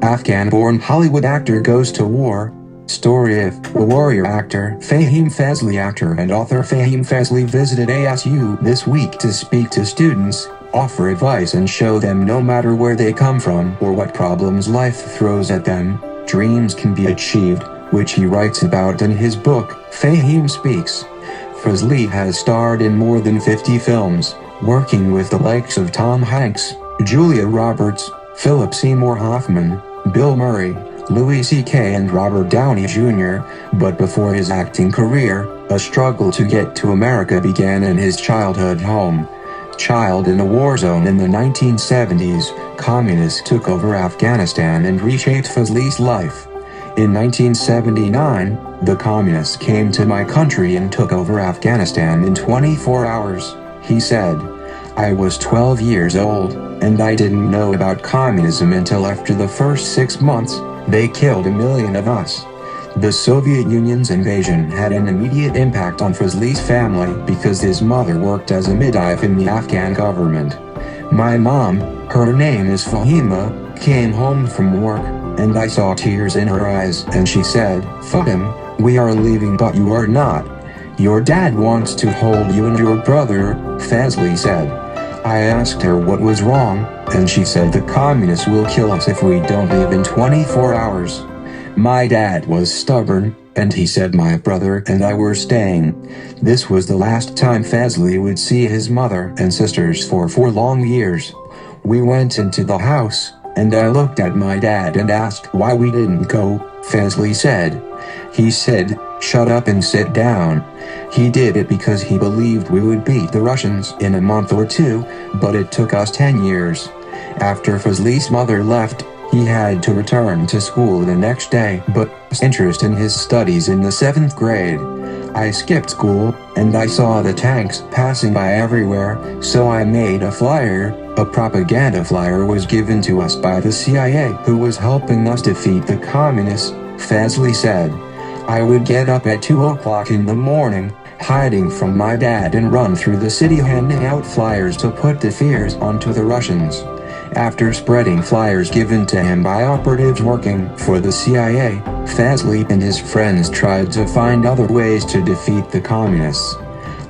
Afghan-born Hollywood actor goes to war. Story of a warrior actor, Fahim Fazli. Actor and author Fahim Fazli visited ASU this week to speak to students, offer advice and show them no matter where they come from or what problems life throws at them, dreams can be achieved, which he writes about in his book, Fahim Speaks. Fazli has starred in more than 50 films, working with the likes of Tom Hanks, Julia Roberts, Philip Seymour Hoffman, Bill Murray, Louis C.K. and Robert Downey Jr., but before his acting career, a struggle to get to America began in his childhood home. Child in a war zone in the 1970s, communists took over Afghanistan and reshaped Fazli's life. In 1979, the communists came to my country and took over Afghanistan in 24 hours, he said. I was 12 years old, and I didn't know about communism until after the first 6 months. They killed 1 million of us. The Soviet Union's invasion had an immediate impact on Fazli's family because his mother worked as a midwife in the Afghan government. My mom, her name is Fahima, came home from work, and I saw tears in her eyes, and she said, "Fahim, we are leaving but you are not. Your dad wants to hold you and your brother," Fazli said. I asked her what was wrong, and she said the communists will kill us if we don't leave in 24 hours. My dad was stubborn, and he said my brother and I were staying. This was the last time Fazli would see his mother and sisters for 4 long years. We went into the house, and I looked at my dad and asked why we didn't go, Fazli said. He said, "Shut up and sit down." He did it because he believed we would beat the Russians in a month or 2, but it took us 10 years. After Fazli's mother left, he had to return to school the next day, but lost interest in his studies in the 7th grade. I skipped school, and I saw the tanks passing by everywhere, so I made a flyer. A propaganda flyer was given to us by the CIA, who was helping us defeat the communists, Fazli said. I would get up at 2 o'clock in the morning, hiding from my dad, and run through the city handing out flyers to put the fears onto the Russians. After spreading flyers given to him by operatives working for the CIA, Fazli and his friends tried to find other ways to defeat the communists.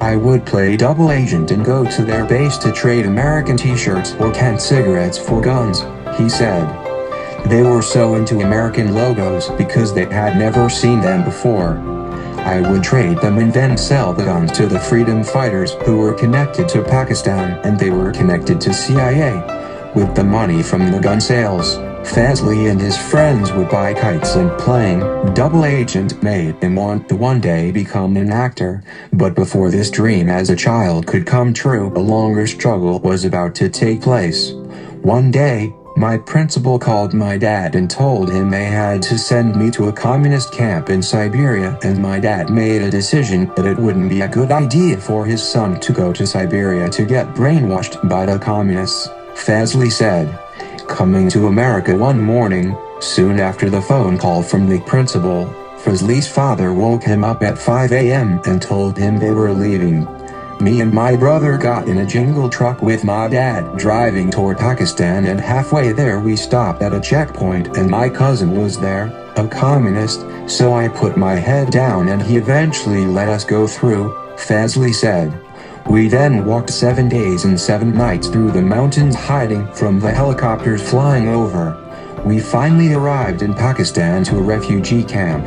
I would play double agent and go to their base to trade American t-shirts or canned cigarettes for guns, he said. They were so into American logos because they had never seen them before. I would trade them and then sell the guns to the freedom fighters who were connected to Pakistan, and they were connected to CIA. With the money from the gun sales, Fazli and his friends would buy kites, and playing double agent made him want to one day become an actor. But before this dream as a child could come true, a longer struggle was about to take place. One day, my principal called my dad and told him they had to send me to a communist camp in Siberia, and my dad made a decision that it wouldn't be a good idea for his son to go to Siberia to get brainwashed by the communists, Fazli said. Coming to America one morning, soon after the phone call from the principal, Fazli's father woke him up at 5 a.m. and told him they were leaving. Me and my brother got in a jingle truck with my dad driving toward Pakistan, and halfway there we stopped at a checkpoint and my cousin was there, a communist, so I put my head down and he eventually let us go through, Fazli said. We then walked 7 days and 7 nights through the mountains hiding from the helicopters flying over. We finally arrived in Pakistan to a refugee camp.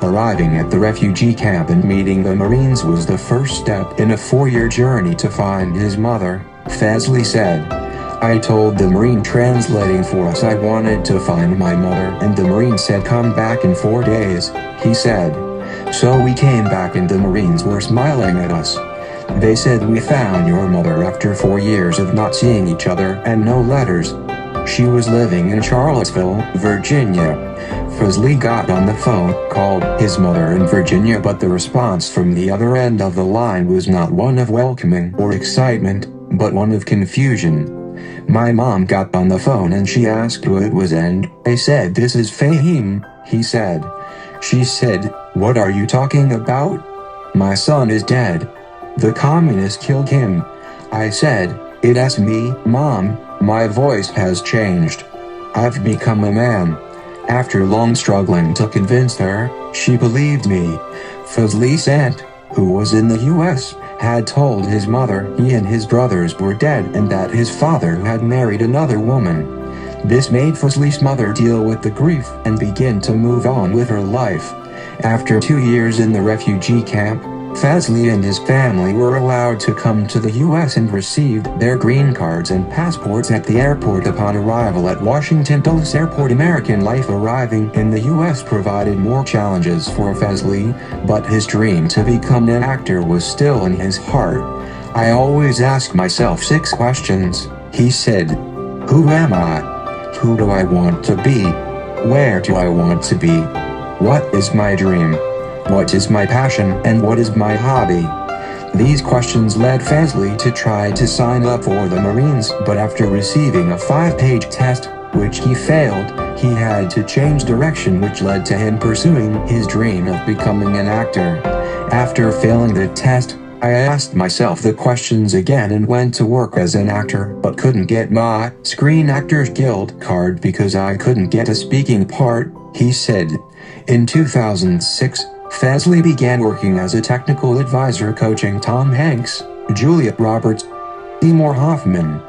Arriving at the refugee camp and meeting the Marines was the first step in a 4-year journey to find his mother, Fazli said. I told the Marine translating for us I wanted to find my mother, and the Marine said come back in 4 days, he said. So we came back and the Marines were smiling at us. They said we found your mother after 4 years of not seeing each other and no letters. She was living in Charlottesville, Virginia. Fazli got on the phone, called his mother in Virginia, but the response from the other end of the line was not one of welcoming or excitement, but one of confusion. My mom got on the phone and she asked who it was, and I said this is Fahim, he said. She said, what are you talking about? My son is dead. The communists killed him. I said, it's me, Mom. My voice has changed. I've become a man. After long struggling to convince her, she believed me. Fazli's aunt, who was in the US, had told his mother he and his brothers were dead and that his father had married another woman. This made Fazli's mother deal with the grief and begin to move on with her life. After 2 years in the refugee camp, Fazli and his family were allowed to come to the US and received their green cards and passports at the airport upon arrival at Washington Dulles Airport. American life arriving in the US provided more challenges for Fazli, but his dream to become an actor was still in his heart. I always ask myself 6 questions, he said. Who am I? Who do I want to be? Where do I want to be? What is my dream? What is my passion and what is my hobby? These questions led Fazli to try to sign up for the Marines, but after receiving a 5-page test, which he failed, he had to change direction, which led to him pursuing his dream of becoming an actor. After failing the test, I asked myself the questions again and went to work as an actor, but couldn't get my Screen Actors Guild card because I couldn't get a speaking part, he said. In 2006, Fazli began working as a technical advisor coaching Tom Hanks, Julia Roberts, Seymour Hoffman.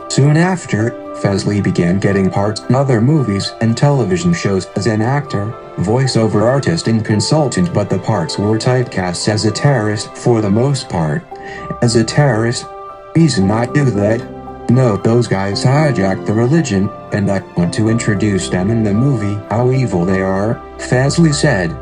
Soon after, Fazli began getting parts in other movies and television shows as an actor, voiceover artist and consultant, but the parts were typecast as a terrorist for the most part. As a terrorist, reason I do that? No, those guys hijacked the religion, and I want to introduce them in the movie how evil they are, Fazli said.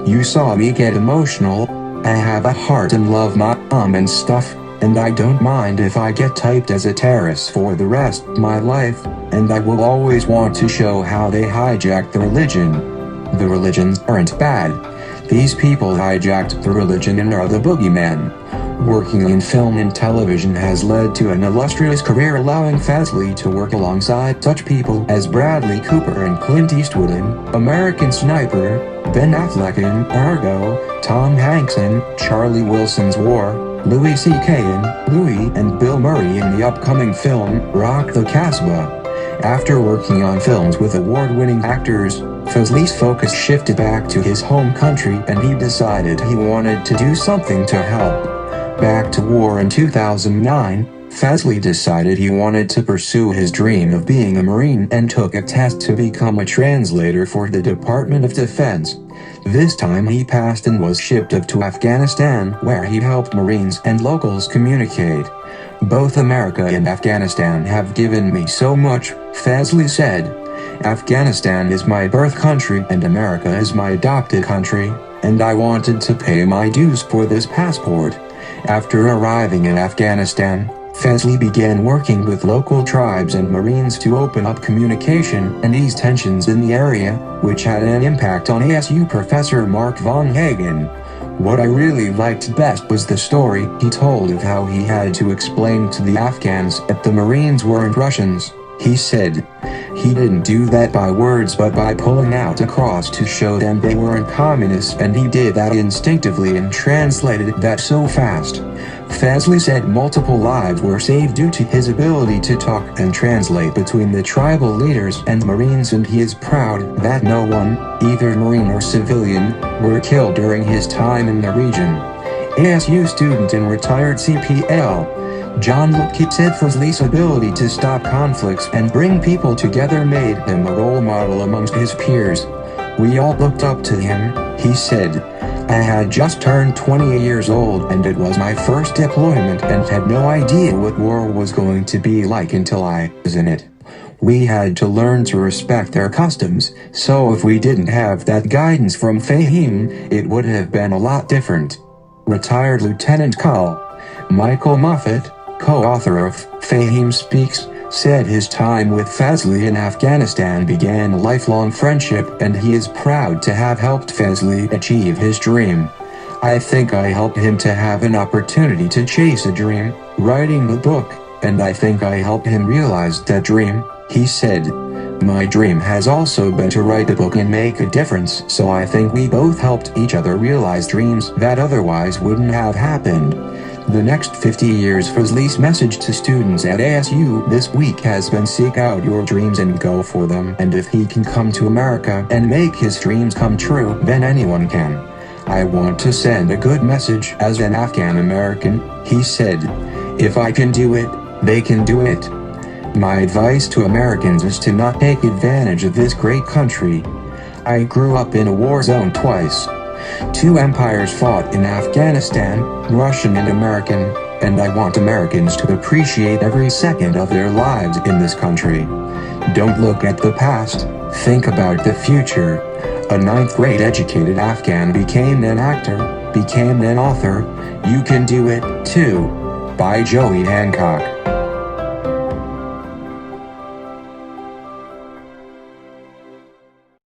You saw me get emotional. I have a heart and love my mom and stuff, and I don't mind if I get typed as a terrorist for the rest of my life, and I will always want to show how they hijacked the religion. The religions aren't bad. These people hijacked the religion and are the boogeyman. Working in film and television has led to an illustrious career, allowing Fazli to work alongside such people as Bradley Cooper and Clint Eastwood in American Sniper, Ben Affleck in Argo, Tom Hanks in Charlie Wilson's War, Louis C.K. in Louis, and Bill Murray in the upcoming film Rock the Casbah. After working on films with award-winning actors, Fazli's focus shifted back to his home country and he decided he wanted to do something to help. Back to war in 2009, Fazli decided he wanted to pursue his dream of being a Marine and took a test to become a translator for the Department of Defense. This time he passed and was shipped up to Afghanistan, where he helped Marines and locals communicate. Both America and Afghanistan have given me so much, Fazli said. Afghanistan is my birth country and America is my adopted country, and I wanted to pay my dues for this passport. After arriving in Afghanistan, Fazli began working with local tribes and Marines to open up communication and ease tensions in the area, which had an impact on ASU professor Mark Von Hagen. What I really liked best was the story he told of how he had to explain to the Afghans that the Marines weren't Russians. He said he didn't do that by words but by pulling out a cross to show them they weren't communists, and he did that instinctively and translated that so fast. Fazli said multiple lives were saved due to his ability to talk and translate between the tribal leaders and Marines, and he is proud that no one, either Marine or civilian, were killed during his time in the region. ASU student and retired CPL John Lukey said Fazli's ability to stop conflicts and bring people together made him a role model amongst his peers. We all looked up to him, he said. I had just turned 20 years old and it was my first deployment and had no idea what war was going to be like until I was in it. We had to learn to respect their customs, so if we didn't have that guidance from Fahim, it would have been a lot different. Retired Lieutenant Col. Michael Moffat, co-author of Fahim Speaks, said his time with Fazli in Afghanistan began a lifelong friendship and he is proud to have helped Fazli achieve his dream. I think I helped him to have an opportunity to chase a dream, writing a book, and I think I helped him realize that dream, he said. My dream has also been to write a book and make a difference, so I think we both helped each other realize dreams that otherwise wouldn't have happened. The next 50 years. Fazli's message to students at ASU this week has been: seek out your dreams and go for them. And if he can come to America and make his dreams come true, then anyone can. I want to send a good message as an Afghan American, he said. If I can do it, they can do it. My advice to Americans is to not take advantage of this great country. I grew up in a war zone twice. 2 empires fought in Afghanistan, Russian and American, and I want Americans to appreciate every second of their lives in this country. Don't look at the past, think about the future. A 9th grade educated Afghan became an actor, became an author. You can do it, too. By Joey Hancock.